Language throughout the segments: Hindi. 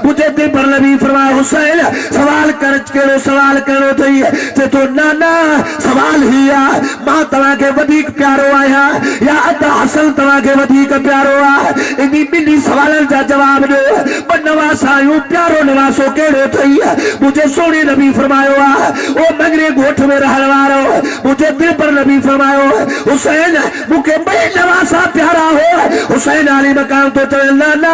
मुझे दिल पर नबी फरमाया हुसैन सवाल सवाल करो थे तो नाना सवाल ही आ मां तवा के वधिक प्यारो आया या अदा हसन तवा के वधिक प्यारो आ इनी बिनी सवालन जा जवाब दो पर नवासा यूं प्यारो नवासो केड़ो थई मुझे सोने नबी फरमायो आ ओ मगरे गोठ में रहण वारो मुझे दिल पर नबी फरमायो हुसैन मुके बे नवासा प्यारा हो हुसैन अली मकाम तो चल नाना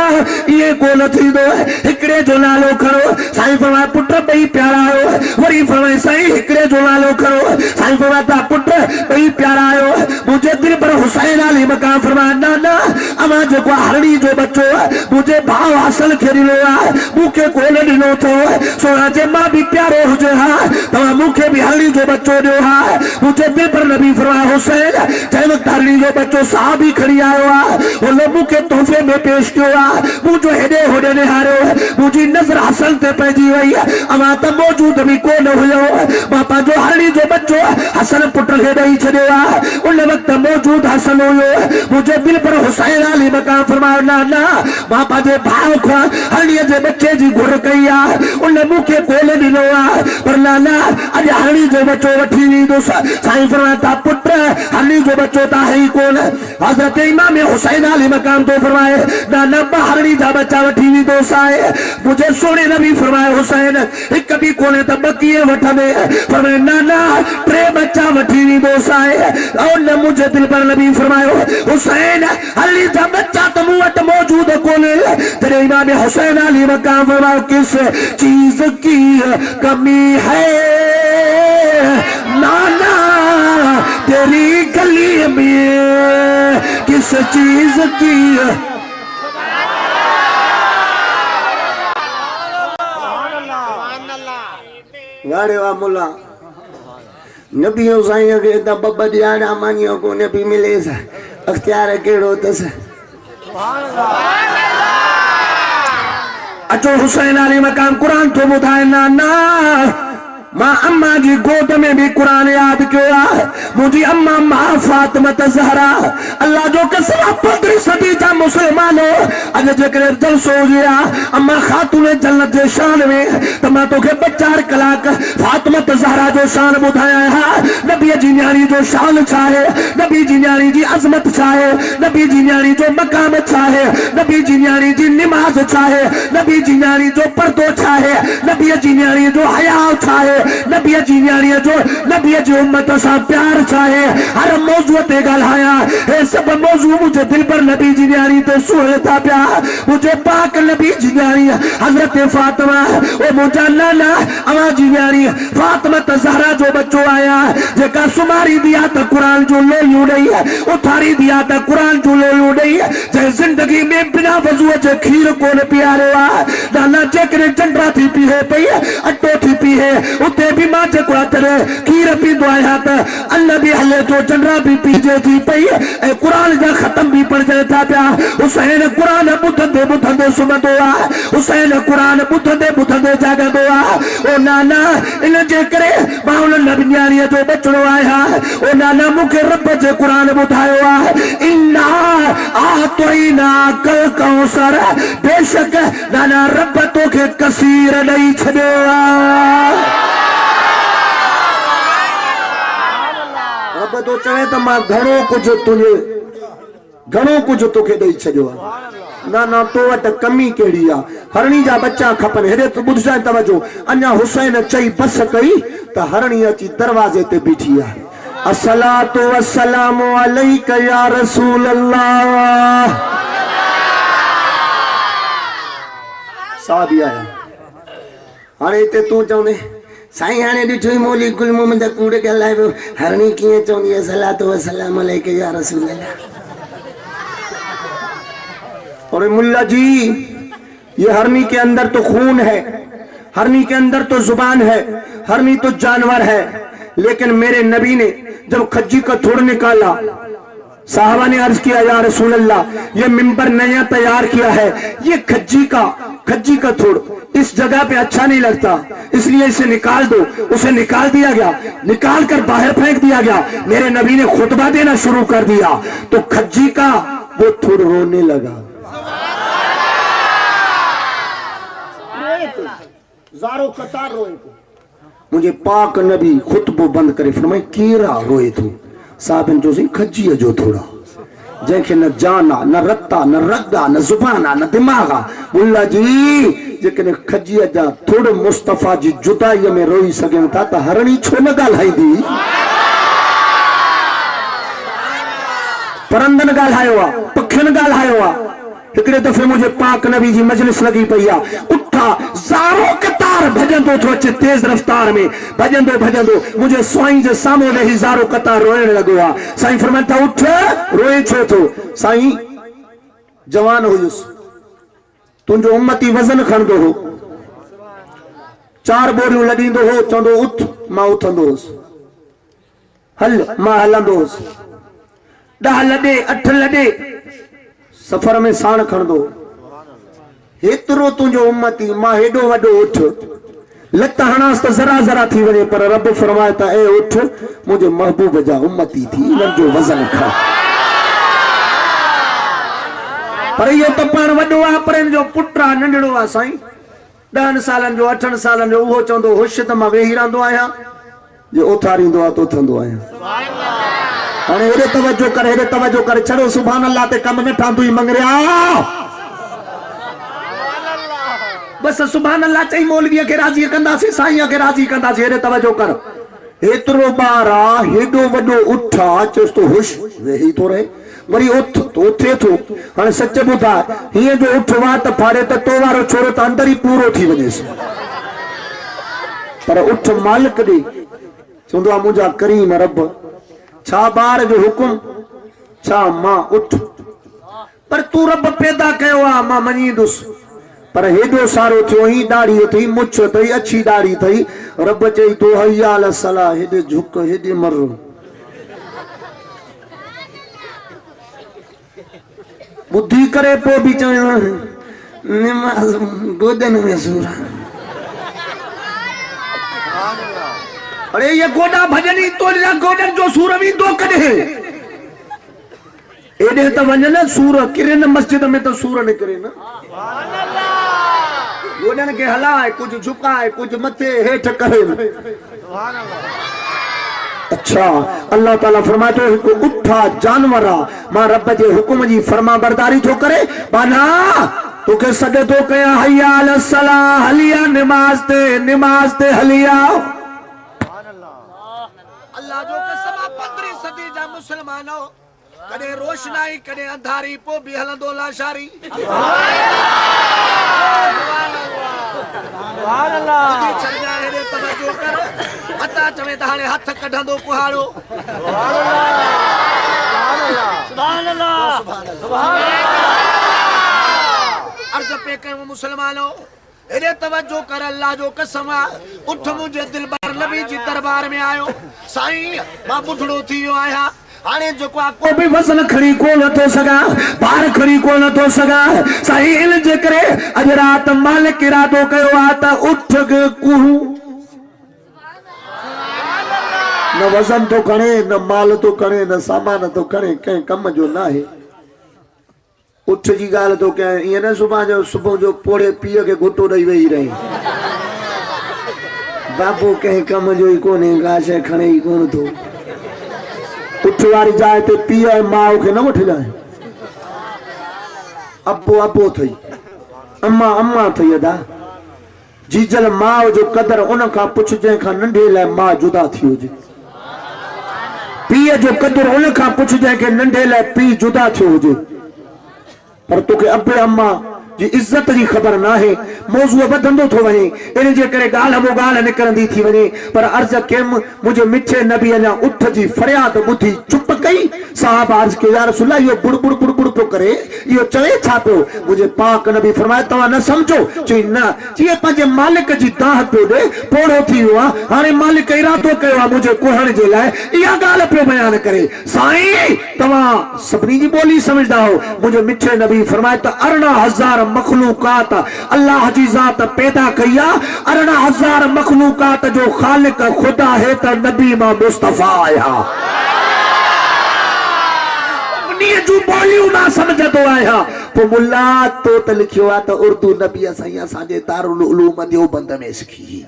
ये कोल थी दो हिकड़े जो नालो खड़ो साईं फरमाया पुत्र बई प्यारा हो वरी फरमाया साईं हिकड़े जो नालो खड़ो साईं फरमाया ता पुत्र बई प्यारा हो मुझे दिल पर हुसैन अली मकाम फरमाया नाना अमा जो को हरणी जो बच्चो मुझे भाव हासिल खेरिलो आ मुके कोल दिनो तो सोना जे मां भी प्यारो हो जे हा तमा मुके भी हरणी जो बच्चो दो हा मुझे दिल पर नबी फरमाया हुसैन जब हरणी जो बच्चो साहबी खड़ी आयो आ वो लोगों के तोहफे में पेश कियो आ मुझे हेडे होडे ने हारो मुझी नजर हसन ते पैजी वई अमा त मौजूद भी को न हुयो बापा जो हरणी जो बच्चो हसन पुत्र हेडे ही छड़े आ उन वक्त मौजूद हसन हुयो मुझे दिल पर हुसैन अली मकाम फरमाया ना बापा जे भाव खा हरणी जे बच्चे जी घुर कई आ उन मुखे कोले दिनो आ पर नाना अज हरणी जो बच्चो वठी नी दो साईं फरमाया ता पुत्र हरणी जो बच्चो ता है कौन हजरत इमाम हुसैन अली मकाम तो फरमाए नाना हरणी जा बच्चा वठी नी दो साए मुझे सोने नबी फरमाया हुसैन एक कभी कोने त बकिए वठने फरमाया नाना ट्रे बच्चा वठी नी दो साए और न मुझे दिल पर नबी फरमायो हुसैन हरणी जा बच्चा तो मुवट मौजूद कोने तेरे इमाम हुसैन अली मकाम फरमाया किस चीज की कमी है नाना तेरी गली में किस चीज की वारे वाह मुला नबियों साईं के त बब्बा दियाना मानियो को नबी मिले अख्तियार केड़ो तस अचो हुसैन अली मकाम कुरान तो बुधाए नाना मां अम्मा जी गोद में भी कुरान याद किया मुझी अम्मा मां फातिमा ज़हरा अल्लाह जो कसम 15 सदी जा मुसलमानो अज जेकर जलसो गया अम्मा खातून जन्नत जे शान में तमा तो के 4 कलाक फातिमा ज़हरा जो शान बुधाया है नबी जी न्याणी जो शान चाहे नबी जी न्याणी जी अजमत चाहे नबी जी न्याणी जो मकाम चाहे नबी जी न्याणी जी नमाज चाहे नबी जी न्याणी जो पर्दो चाहे नबी जी न्याणी जो हया चाहे नबी जी न्याणी जो नबी जी उम्मत सा प्यार चाहे हर मौजू ते गलहाया ये सब मौजू मुझे दिल पर नबी जी न्याणी ते सुहता प्या मुझे पाक नबी जी न्याणी हजरत फातिमा ओ मुझा नाना अमा जी न्याणी फातिमा ज़हरा जो बच्चो आया जेका सुमारी दिया त कुरान जो लो यू नहीं है उठारी दिया त कुरान जो लो यू नहीं है जे जिंदगी में बिना वजू जे खीर कोन पियारो आ नाना जेकरे चंडरा थी पी है पई अटो थी पी है उते भी मां जे को तेरे खीर पी दो आया त अल्लाह भी हले तो चंडरा भी पीजे थी पई ए कुरान जा खत्म भी पढ़ जाता प्या हुसैन कुरान बुधंदे सुमंदो आ हुसैन कुरान बुधंदे जागंदो आ ओ नाना इन जे करे माउल नबी न्याणी जो बचड़ो आया ओ नाना मुखे रब जे कुरान बुधायो आ इन्ना आतोइना कल कौसर बेशक नाना रब तो के कसीर नहीं छड़ो आ रब तो चवे त मां घणो कुछ तुझे घणो कुछ तोखे दई छड़ो ना ना तो वट कमी केड़ी आ हरणी जा बच्चा खपन हेरे तो बुझ जाए तवजो अन्या हुसैन चई बस कई त हरणी अची दरवाजे ते बीठी आ अस्सलातु वस्सलामु अलैका या रसूल अल्लाह साहब आया हाणे ते तू चवने साईं हाणे ॾिठो मोली गुल मोहम्मद कूड़ के लाए हरणी कीअं चवंदी अस्सलातु वस्सलामु अलैका या रसूल अल्लाह और मुल्ला जी ये हरनी के अंदर तो खून है हरनी के अंदर तो जुबान है हरनी तो जानवर है लेकिन मेरे नबी ने जब खज्जी का थोड़ निकाला साहबा ने अर्ज किया या रसूल अल्लाह ये मिंबर नया तैयार किया है ये खज्जी का थोड़ इस जगह पे अच्छा नहीं लगता इसलिए इसे निकाल दो उसे निकाल दिया गया निकाल कर बाहर फेंक दिया गया मेरे नबी ने खुतबा देना शुरू कर दिया तो खज्जी का वो थोड़ रोने लगा ज़ारो कतार रोए तो मुझे पाक नबी खुतबो बंद करे फरमाए केरा रोए थो साहब जो सी खजी जो थोड़ा जैसे न जाना न रत्ता न रगा न जुबाना न दिमागा मुल्ला जी जेकने खजी जा थोड़े मुस्तफा जी जुदाई में रोई सकें था तो हरणी छो न ॻाल्हाईंदी परंदन ॻाल्हायो आहे पखियुनि ॻाल्हायो आहे हिकिड़े दफ़े मुझे पाक नबी जी मजलिस लगी पई आहे उठा ज़ारो कतार भजंदो थो अचे तेज रफ्तार में भजंदो भजंदो मुझे साईं जे साम्हूं वेही ज़ारो कतार रोइण लॻो आहे साईं फरमाइनि था उठ रोए छो थो साईं जवान हुयुसि तुंहिंजो उम्मती वज़न खणंदो हो 4 बोरियूं लॾींदो हो चवंदो उठ मां उथंदो हुउसि हल मां हलंदो हुउसि 10 लॾे 8 लॾे सफर में साण खणंदो हेतिरो तुंहिंजो उम्मती मां हेॾो वॾो उठ लत हणांसि त ज़रा ज़रा थी वञे पर रब फरमाए त ए उठ मुंहिंजे महबूब जा उम्मती थी इन्हनि जो वज़न खण पर इहो त पाण वॾो आहे पर हिन जो पुटु आहे नंढड़ो आहे साईं 10 सालनि जो 8 सालनि जो उहो चवंदो होश त मां वेही रहंदो आहियां जो उथारींदो आहे त उथंदो आहियां हाणे हेॾे तवजो करे छड़ो सुभान अल्लाह ते कम न ठांदुई मंगरिया बस सुभान अल्लाह चई मौलवीअ खे राज़ी कंदासीं साईं खे राज़ी कंदासीं हेॾे तवजो कर हेतिरो ॿार आहे हेॾो वॾो उठ आहे चयोसि तो होश वेही थो रहे वरी उथ तो उथे थो हाणे सच ॿुधा हीअं जो उठ वात फाड़े त तो वारो छोरो त अंदर ई पूरो थी वञेसि पर उठ मालिक ॾे चवंदो आहे मुंहिंजा करीम रब छा ॿार जो हुकुम छा मां उठ पर तू रब पैदा कयो आहे मां मञींदुसि पर हेॾो सारो थियो ही दाढ़ी अथई मुछ अथई अच्छी दाढ़ी अथई रब चई तो हैया अल सलाह हेॾे झुक हेॾे मर बुद्धि करे पोइ बि चवणो निमाज़ गोदन में सूर अरे ये गोडा भजनी तो गोडन जो सूर भी दो कॾहिं एॾे त वञन सूर किरे न मस्जिद में तो सूर निकिरे न गोडन के हलाए कुछ झुकाए कुछ मथे हेठ करे अच्छा अल्लाह ताला फरमातो हिकु उठा जानवर आहे मां रब जे हुकुम जी फरमा बरदारी थो करे बाना तोखे सॾ थो कयां हैया अल सलाह हलिया निमाज़ ते हलिया अल्लाह जो कसम 15 सदी जा मुसलमानो कॾहिं रोशनाई कॾहिं अंधारी पोइ बि हलंदो लाशारी हथ कढंदो कुहाड़ो अर्ज़ पे कयूं मुसलमानो हेॾे तवज्जो कर अल्लाह जो कसम उठ मुंहिंजे दिलबर नबी जी दरबार में आयो साईं मां ॿुढड़ो थी वियो आहियां हाणे जेको आहे को बि वज़न खणी कोन थो सघां भार खणी कोन थो सघां साईं इन जे करे अॼु राति मालिक इरादो कयो आहे त उठ कुहू न वज़न तो खणे न माल तो खणे न सामान तो खणे कंहिं कम जो न आहे उठ जी ॻाल्हि तो कयां ईअं न सुबुह जो पोड़े पीउ खे घुटो ॾेई वेही रही बाबू कंहिं कम जो ई कोन्हे का शइ खणे ई कोन थो उठ वारी जाइ ते पीउ ऐं माउ खे न वठजांइ अबो अबो थई अम्मा अम्मा थई अदा जीजल माउ जो कदर उन खां पुछ जंहिंखां नंढे लाइ माउ जुदा थी हुजे पीउ जो कदर उन खां पुछ जंहिंखे नंढे लाइ पीउ जुदा थियो हुजे पर तोखे अबे अम्मा जी इज्जत जी ख़बर ना है मौजू वधंदो थो वञे इन जे करे ॻाल्हि निकरंदी थी वञे पर अर्ज़ कयम मुंहिंजे मिठे नबी अञा उठ जी फरियाद ॿुधी चुप कई साहब अर्ज़ कयो या रसूल अल्लाह इहो बुड़ बुड़ बुड़ बुड़ पियो करे इहो चवे छा पियो मुंहिंजे पाक नबी फरमाए तव्हां न सम्झो चई न जीअं पंहिंजे मालिक जी दाह पियो ॾे पोड़ो थी वियो आहे हाणे मालिक इरादो कयो आहे मुंहिंजे कुहण जे लाइ इहा ॻाल्हि पियो बयान करे साईं तव्हां सभिनी जी ॿोली सम्झंदा हो मुंहिंजे मिठे नबी फरमाए त 18,000 मखलूकात अल्लाह जी ज़ात पैदा कई आहे 18,000 मखलूकात जो खालिक ख़ुदा है त नबी मां मुस्तफा आया क़ुरानीअ जूं ॿोलियूं मां सम्झंदो आहियां। पोइ मुल्ला तो त लिखियो आहे त उर्दू नबी साईं असांजे दारुल उलूम देवबंद में सिखी।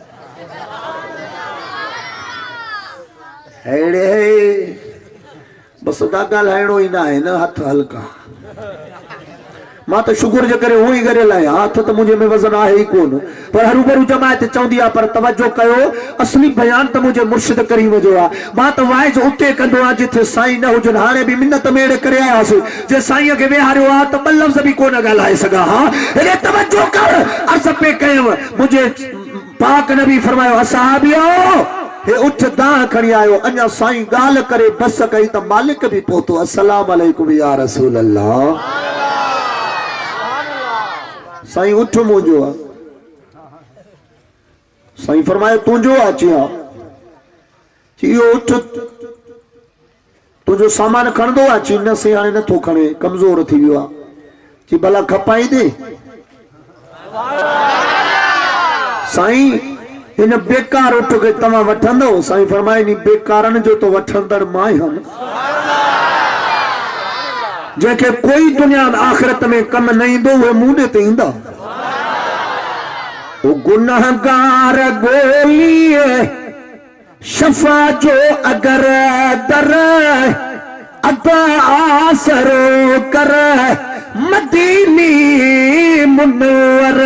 अहिड़े बस दा ॻाल्हाइणो ई न आहे न, हथ हल्का। मां तो शुक्र जे करे हूं ही करे लाया, हथ तो मुझे में वजन आहे ही कोन, पर हरूभरू जमायत चवंदी आहे पर तवज्जो कयो असली बयान तो मुझे मुर्शिद करीम जो आहे। मां तो वाइज उते कंदो आ जिथे साईं न हुजन। हाणे भी मिन्नत मेड़ करे आयासीं, जे साईं के वेहारियो आ त ॿ लफ़्ज़ भी कोन ॻाल्हाए सघां। हां हे तवज्जो कर, अर्ज़ पे कयो मुझे पाक नबी फरमायो असहाबियो हे उठ दां खणी आयो, अञा साईं ॻाल्हि करे बस कई त मालिक भी पहुतो। अस्सलाम अलैकुम या रसूल अल्लाह। साईं उठ मुंहिंजो आहे। साईं फरमायो तुंहिंजो आहे? इहो उठ तुंहिंजो सामान खणंदो आहे? चई न साईं हाणे नथो खणे, कमज़ोर थी वियो आहे। चई भला खपाईंदे? साईं हिन बेकार उठ खे तव्हां वठंदो? साईं फरमाए नी बेकारनि जो तो वठंदड़ मां ई हुअमि, जंहिंखे कोई दुनिया आख़िरत में कम न ईंदो उहे मूं ॾे ते ईंदा। ओ गुनहगार गोलिए शफा जो अगर दर अदा आसरो कर मदीनी मुनव्वर।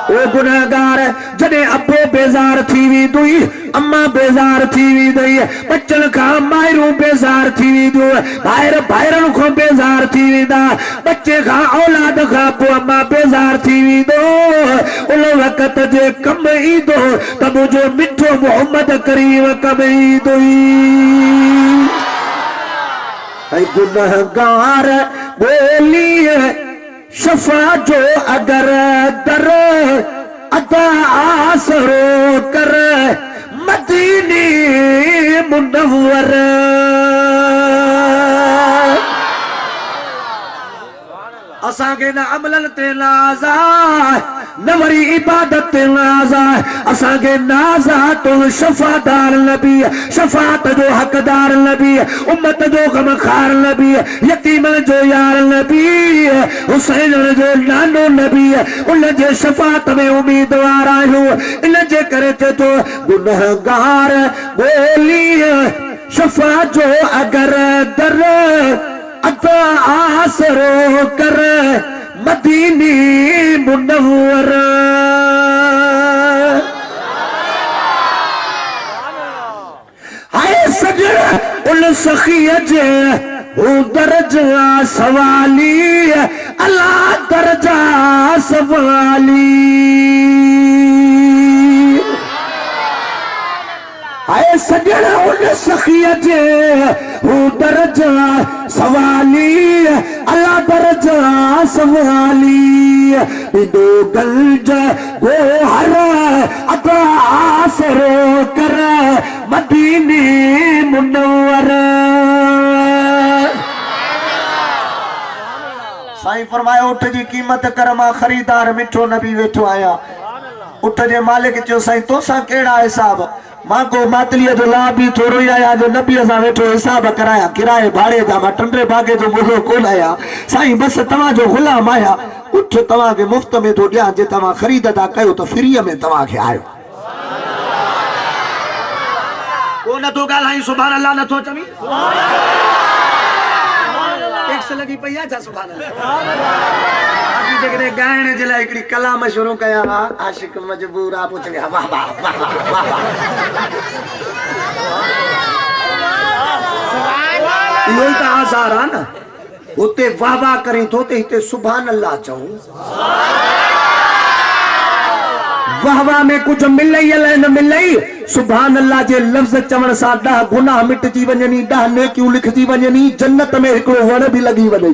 ओ गुनहगार जॾहिं अबो बेज़ार थी वेंदुई, अम्मा बेज़ार थी वेंदई, बच्चन खां मायरूं बेज़ार थी वेंदियूं, भाइर भाइरनि खां बेज़ार थी वेंदा, बच्चे खां औलाद खां पोइ अम्मा बेज़ार थी वेंदो। उन वक़्त जे कम ईंदो त मुंहिंजो मिठो मोहम्मद करीम कम ईंदो। गुनहगार बोलिए शफा जो अगर दर अदा आसरो कर मदीनी मुनव्वर। असांखे न अमलन ते नाज़ आहे न वरी इबादत ते नाज़ आहे, असांखे नाज़ आहे तो शफ़ादार नबी, शफ़ात जो हक़दार नबी, उम्मत जो गमखार नबी, यतीम जो यार नबी, हुसैन जो नानो नबी, उन जे शफ़ात में उम्मीदवार आहियूं। इन जे करे चए थो गुनहगार ॻोल्ही शफ़ा जो अगर दर अदा आसरो कर मदीनी मुनव्वर। हाय सजण उन सखीअ जे हू दर्जा सवाली, अला दर्जा सवाली। हाय सजण उन सखीअ जे हू दर्जा सवाली, अला दर्जा सवाली। इंदो गंज गोहर अदा आसरो कर मदीनी मुनव्वर। साईं फरमायो उठ जी क़ीमत कर, मां खरीदार मिठो नबी वेठो आहियां। उठ जे मालिक चयो साईं तोसां कहिड़ा हिसाब? मां को मातलीअ जो लाभ भी थोरो ई आया जो नबीअ सां वेठो हिसाब कराया, किराए भाड़े जा मां टंडे बागे जो मुझो कोन आया। साईं बस तव्हांजो गुलाम आया, उठ तव्हांखे मुफ़्त में थो ॾियां, जे तव्हां ख़रीद था कयो त फ्रीअ में तव्हांखे आयो। को नथो ॻाल्हाई सुभान अल्लाह नथो चवी? लगी पई आहे छा? सुभान अल्लाह। गाइण जे लाइ हिकिड़ी कलाम शुरू कया, आशिक मजबूर आहे पुछ वाह वाह वाह वाह। इहो ई त आज़ार आहे न, उते वाह वाह करी थो ते हिते सुभान अल्लाह चऊं। वाह वाह में कुछ मिलई अलाए न मिलई, सुभान अल्लाह जे लफ्ज़ चवण सां 10 गुनाह मिटजी वञनी, 10 नेकियूं लिखजी वञनी, जन्नत में हिकिड़ो वण भी लगी वञे।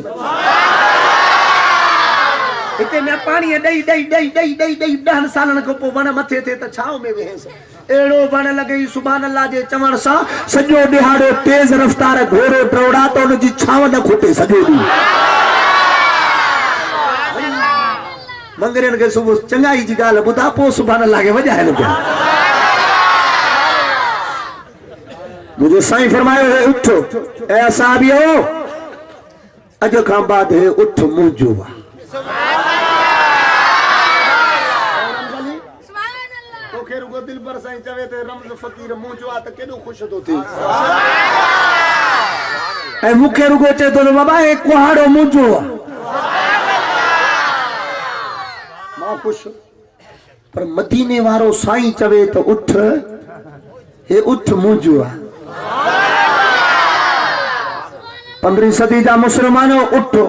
हिते मैं पानी ॾेई ॾेई ॾेई ॾेई ॾेई ॾेई 10 सालनि खां पोइ वण मथे थे त छांव में वेहेसि। अहिड़ो वण लॻई सुभान अल्लाह जे चवण सां, सॼो ॾिहाड़ो तेज़ रफ़्तार घोड़ो डोड़ा त उनजी छांव न खुटे सॼो ॾींहुं। मंगरनि खे सुबुह चङाई जी ॻाल्हि ॿुधा, पोइ सुभान अल्लाह खे वॼाइनि पिया। मुझे साईं फरमायो है उठो ऐसा भी हो अज खां बाद है उठ मुंहिंजो दिल पर साईं चवे ते रमज फकीर मुंहिंजो आ त केॾो ख़ुशि थो थिए ऐं मूंखे रुगो चए थो बाबा हे कुहाड़ो मुंहिंजो आहे मां ख़ुशि पर मदीने वारो साईं चवे तो उठ हे उठ मुंहिंजो आहे 15वीं सदी जा मुसलमानो उठो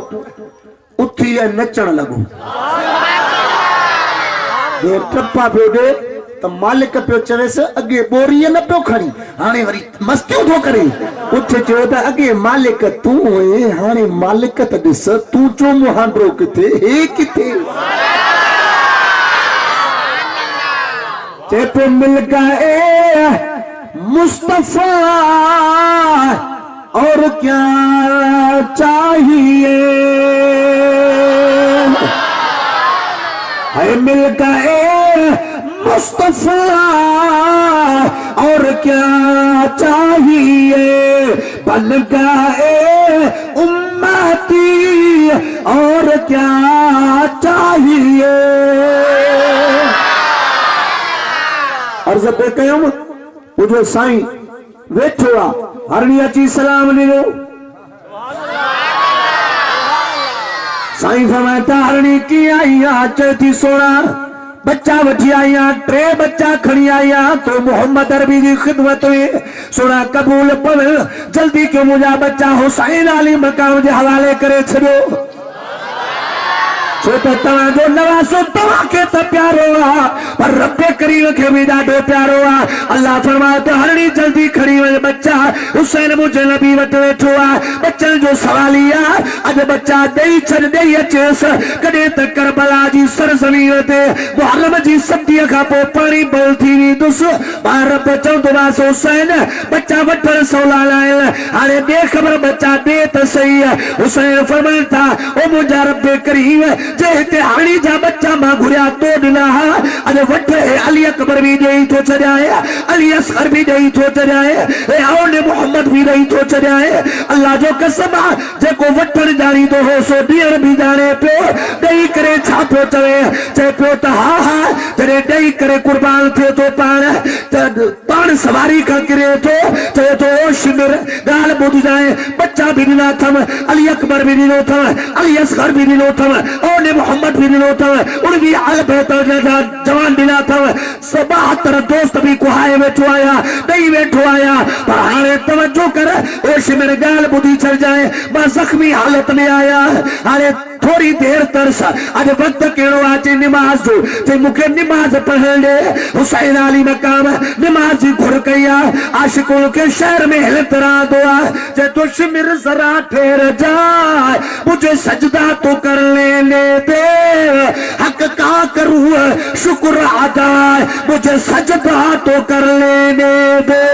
उथी ऐं नचण लॻो टप्पा पियो ॾे त मालिक पियो चवेसि अॻे बोरीअ न पियो खणी हाणे वरी मस्तियूं थो करे उठ चयो त अॻे मालिक तूं हुए हाणे मालिक त ॾिस तूं चो मुहांडो किथे हे किथे चे पे मिल गए मुस्तफा और क्या चाहिए है मिल गए मुस्तफा और क्या चाहिए बन गए उम्मती और क्या चाहिए अर्ज़ पे कयुम मुझे साईं वेठो आ हरणी अची सलाम ॾिनो साईं फरमाता हरणी कीअं आई आहे चए थी सोना बच्चा वठी आई आहे 3 बच्चा खणी आई आहे तो मोहम्मद अरबी जी खिदमत में सोना कबूल पढ़ जल्दी क्यों मुंहिंजा बच्चा हुसैन अली मकाम जे हवाले करे छॾियो छो त तव्हांजो नवाज़ो तव्हांखे त प्यारो आहे पर रब करीम खे बि ॾाढो प्यारो आहे अल्लाह फरमाए त हरणी जल्दी खणी वञ बच्चा हुसैन मुंहिंजे नबी वटि वेठो आहे बच्चनि जो सवाल ई आहे अॼु बच्चा ॾेई छॾ ॾेई अचेसि कॾहिं त करबला जी सरज़मीन ते मुहर्रम जी सदीअ खां पोइ पाणी बल थी वेंदुसि ॿार रब चवंदोमांसि हुसैन बच्चा वठण सवला न आहिनि हाणे ॿिए ख़बर बच्चा ॾे त सही हुसैन फरमाइनि था ओ मुंहिंजा रब करीम जे हिते हाणी जा बच्चा मां घुरिया तो ॾिना अॼु वठ अली अकबर बि ॾेई थो छॾियाए अली असगर बि ॾेई थो छॾियाए औन मोहम्मद बि ॾेई थो छॾियाए अल्लाह जो कसम आहे जेको वठण ॼाणींदो हो सो ॾियण बि ॼाणे पियो ॾेई करे छा पियो चवे चए पियो त हा जॾहिं ॾेई करे कुर्बान थिए थो पाण सवारी खां किरे थो चए थो ओ शिमिर ॻाल्हि ॿुधजांइ बच्चा बि ॾिना अथव अली अकबर बि ॾिनो अथव अली असगर बि ॾिनो अथव मोहम्मद भी ॾिनो अथव उणवीह आल बहतर जवान ॾिना अथव 72 दोस्त भी कुहाए वेठो आया ॾेई वेठो आया पर हाणे तवजो कर ओ शिमिर ॻाल्हि ॿुधी छॾिजांइ मां ज़ख़्मी हालत में आया हाणे थोड़ी देर तरस अॼु वक़्तु कहिड़ो आहे चई निमाज़ जो चई मूंखे निमाज़ पढ़ण ॾे हुसैन अली मकाम निमाज़ जी घुर कई आहे आशिक़ुनि खे शहर में हिलत रहंदो आहे चए तो शिमिर ज़रा ठहर जाए मुझे सजदा तो कर लेने दे हक का करूं शुक्र अदा मुझे सजदा तो कर लेने दे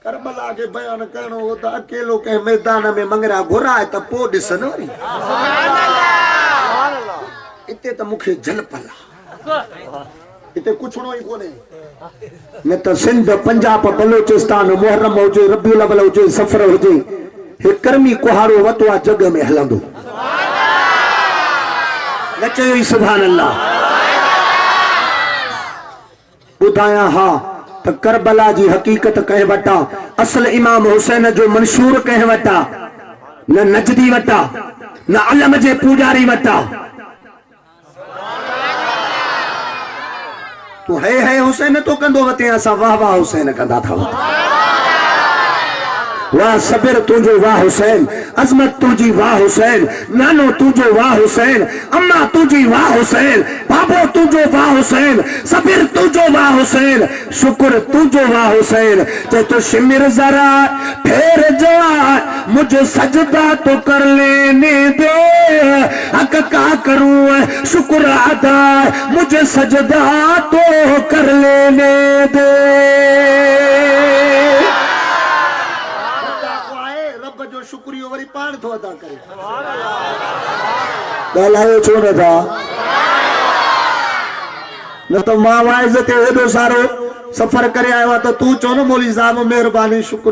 करबला के बयान करणो हो त अकेलो के मैदान में मंगरा घुराए त पो ॾिस न वरी इते त मूंखे झलपला इते कुछड़ो ही कोने न त सिंध पंजाब बलोचिस्तान मुहर्रम हुजे रबीउल अव्वल हुजे सफर हुजे हे कर्मी कुहाड़ो वतो आहे जग में हलंदो न चयो ई सुभान अल्लाह ॿुधाया हा त करबला जी हकीकत कंहिं वटा असल इमाम हुसैन जो मंशूर कंहिं वटा न नजदी वटा न अलम जे पूजारी वटा तू है हुसैन तो कंदो वते असां वाह वाह हुसैन कंदा था वाह सबिर तुझो वाह हुसैन अजमत तुझी वाह हुसैन नानो तुझो वाह हुसैन अम्मा तुझी वाह हुसैन बाबो तुझो वाह हुसैन सबिर तुझो वाह हुसैन शुक्र तुझो वाह हुसैन ते तो शिमिर जरा ठहर जा मुझे सजदा तो कर लेने दे हक का करूं शुक्र अदा मुझे सजदा तो कर लेने दे शुक्रियो वरी पाण थो अदा करे ॻाल्हायो छो न था न तो मां वाइज ते एॾो सारो सफ़र करे आयो आहे त तूं चओ न मौली साहब महिरबानी शुक्र